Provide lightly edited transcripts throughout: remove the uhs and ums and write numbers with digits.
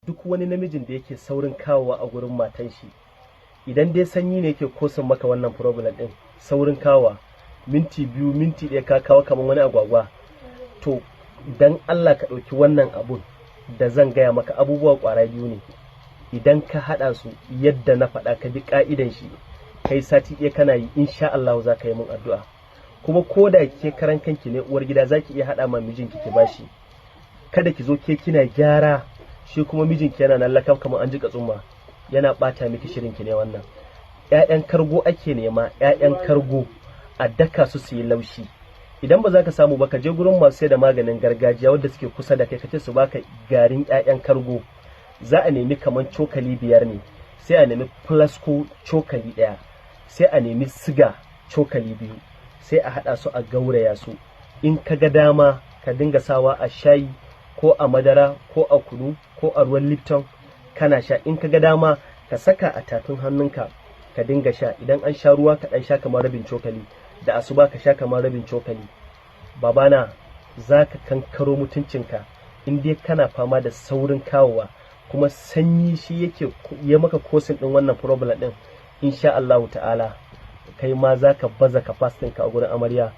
duk wani namijin da yake saurin kawowa a gurin matan shi, idan dai sanyi ne yake kosan maka wannan problem din, saurin kawowa minti 2 minti 1 ka kawo kamar wani agwagwa, to dan Allah ka ɗauki wannan abun da zan gaya maka, abubuwa ƙwara 2 ne. Idan ka haɗa su yadda na faɗa, ka bi ƙa'idan shi, kai sati 1 kana yi, insha Allah za ka yi min addu'a. Kuma ko da ke karan kanki ne uwar gida, za ki iya haɗa ma mijinki ki bashi. Kada ki zo ke kina gyara, shi kuma mijinki yana nan lakab kamar an jika tsumma, yana ɓata miki shirinki ne wannan. 'Ya'yan kargo ake nema, 'ya'yan kargo a daka su yi laushi. Idan ba za ka samu ba, ka je gurin masu sai da maganin gargajiya wadda suke kusa da kai, ka ce su baka garin 'ya'yan kargo. Za a nemi kaman cokali 5 ne, sai a nemi flasko cokali 1, sai a nemi siga cokali 2, sai a haɗa su a gauraya su. In ka ga dama ka dinga sawa a shayi ko a madara ko a kunu ko a ruwan Lipton kana sha. In ka ga dama ka saka a tafin hannunka ka dinga sha. Idan an sha ruwa ka ɗan sha kamar rabin cokali, da asuba ka sha kamar rabin cokali. Babana, za ka kankaro mutuncinka in dai kana fama da saurin kawowa, kuma sanyi shi yake ya maka kosin ɗin wannan problem ɗin. Insha Allahu ta'ala kai ma za ka baza ka fastinka a gurin amarya,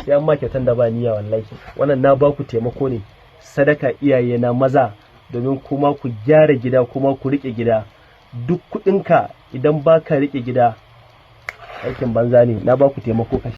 sai an ma kyautan da ba niyya wallahi. Wannan na ba ku taimako ne, sadaka iyaye na maza, domin kuma ku gyara gida kuma ku riƙe gida. Duk kuɗinka idan ba ka riƙe gida, aikin banza ne. Na ba ku taimako.